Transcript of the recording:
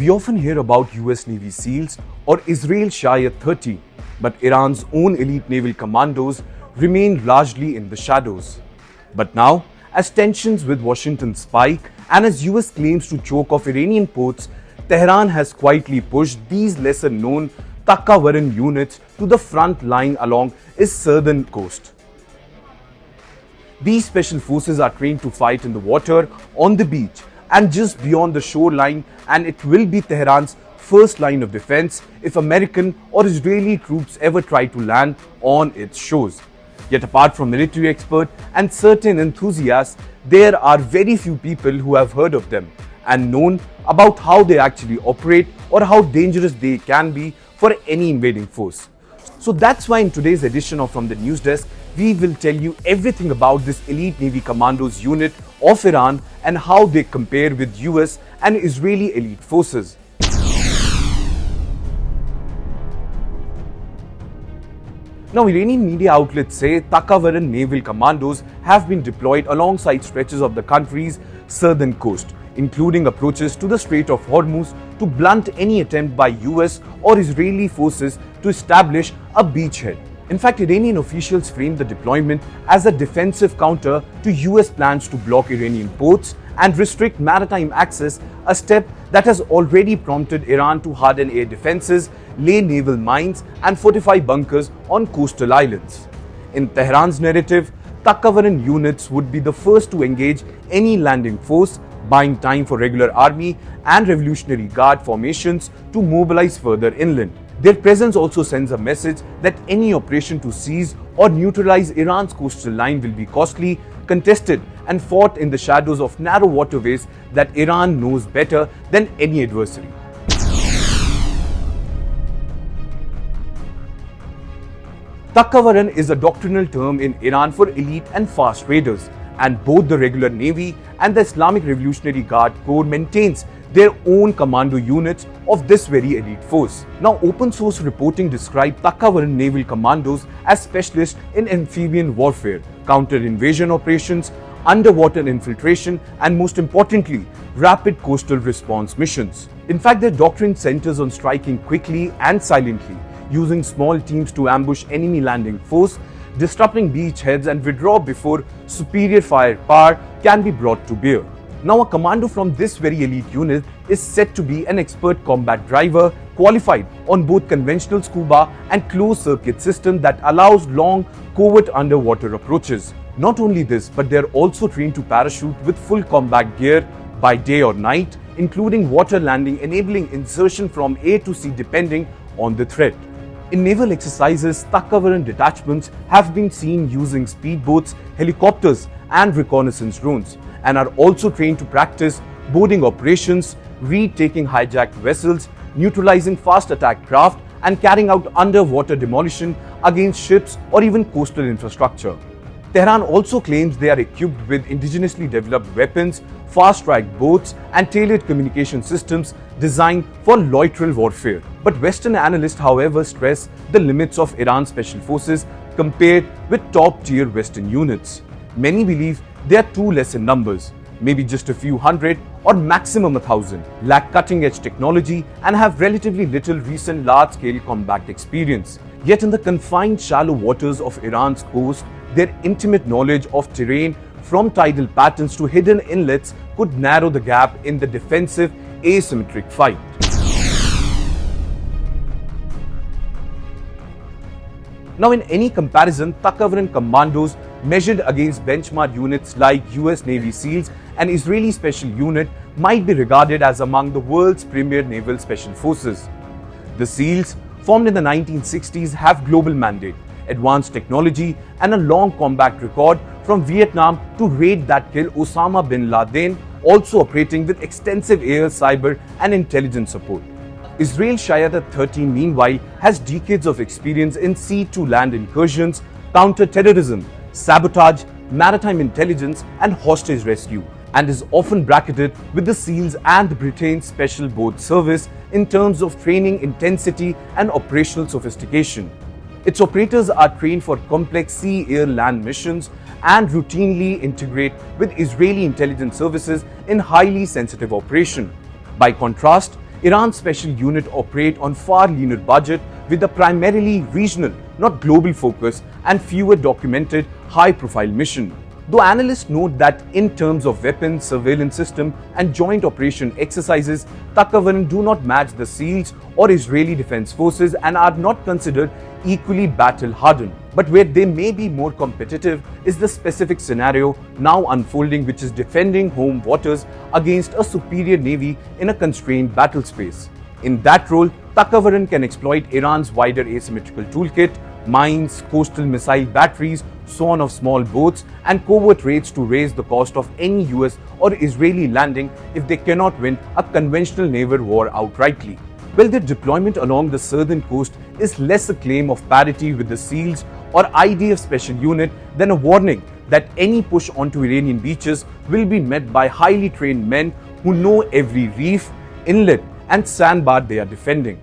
We often hear about US Navy SEALs or Israel's Shayetet 30, but Iran's own elite naval commandos remain largely in the shadows. But now, as tensions with Washington spike and as US claims to choke off Iranian ports, Tehran has quietly pushed these lesser-known Takavaran units to the front line along its southern coast. These special forces are trained to fight in the water, on the beach, and just beyond the shoreline, and it will be Tehran's first line of defense if American or Israeli troops ever try to land on its shores. Yet apart from military experts and certain enthusiasts, there are very few people who have heard of them and known about how they actually operate or how dangerous they can be for any invading force. So that's why in today's edition of From the News Desk, we will tell you everything about this elite Navy Commandos unit of Iran and how they compare with US and Israeli elite forces. Now, Iranian media outlets say Takavaran naval commandos have been deployed alongside stretches of the country's southern coast, including approaches to the Strait of Hormuz to blunt any attempt by US or Israeli forces to establish a beachhead. In fact, Iranian officials framed the deployment as a defensive counter to US plans to block Iranian ports and restrict maritime access, a step that has already prompted Iran to harden air defenses, lay naval mines and fortify bunkers on coastal islands. In Tehran's narrative, Takavaran units would be the first to engage any landing force, buying time for regular army and Revolutionary Guard formations to mobilize further inland. Their presence also sends a message that any operation to seize or neutralize Iran's coastal line will be costly, contested and fought in the shadows of narrow waterways that Iran knows better than any adversary. Takavaran is a doctrinal term in Iran for elite and fast raiders, and both the regular Navy and the Islamic Revolutionary Guard Corps maintains their own commando units of this very elite force. Now, open source reporting described Takavaran naval commandos as specialists in amphibian warfare, counter-invasion operations, underwater infiltration, and most importantly, rapid coastal response missions. In fact, their doctrine centers on striking quickly and silently, using small teams to ambush enemy landing force, disrupting beachheads and withdraw before superior firepower can be brought to bear. Now, a commando from this very elite unit is said to be an expert combat driver, qualified on both conventional scuba and closed circuit system that allows long covert underwater approaches. Not only this, but they are also trained to parachute with full combat gear by day or night, including water landing, enabling insertion from A to C depending on the threat. In naval exercises, Takavaran detachments have been seen using speedboats, helicopters and reconnaissance drones, and are also trained to practice boarding operations, retaking hijacked vessels, neutralizing fast attack craft and carrying out underwater demolition against ships or even coastal infrastructure. Tehran also claims they are equipped with indigenously developed weapons, fast-track boats and tailored communication systems designed for littoral warfare. But Western analysts, however, stress the limits of Iran's special forces compared with top-tier Western units. Many believe they are too less in numbers, maybe just a few hundred or maximum 1,000, lack cutting-edge technology and have relatively little recent large-scale combat experience. Yet in the confined shallow waters of Iran's coast, their intimate knowledge of terrain from tidal patterns to hidden inlets could narrow the gap in the defensive asymmetric fight. Now, in any comparison, Takavaran commandos measured against benchmark units like US Navy SEALs and Israeli Special Unit might be regarded as among the world's premier naval special forces. The SEALs, formed in the 1960s, have global mandate, advanced technology and a long combat record from Vietnam to raid that killed Osama bin Laden, also operating with extensive air, cyber and intelligence support. Israel's Shayetet 13, meanwhile, has decades of experience in sea-to-land incursions, counter-terrorism, sabotage, maritime intelligence and hostage rescue, and is often bracketed with the SEALs and Britain's Special Boat Service in terms of training intensity and operational sophistication. Its operators are trained for complex sea, air, land missions and routinely integrate with Israeli intelligence services in highly sensitive operation. By contrast, Iran's special unit operate on far leaner budget with a primarily regional, not global focus and fewer documented high-profile mission. Though analysts note that in terms of weapons, surveillance system and joint operation exercises, Takavaran do not match the SEALs or Israeli Defense Forces and are not considered equally battle-hardened. But where they may be more competitive is the specific scenario now unfolding, which is defending home waters against a superior navy in a constrained battle space. In that role, Takavaran can exploit Iran's wider asymmetrical toolkit, mines, coastal missile batteries, swarm of small boats, and covert raids to raise the cost of any US or Israeli landing if they cannot win a conventional naval war outrightly. Well, their deployment along the southern coast is less a claim of parity with the SEALs or IDF special unit than a warning that any push onto Iranian beaches will be met by highly trained men who know every reef, inlet, and sandbar they are defending.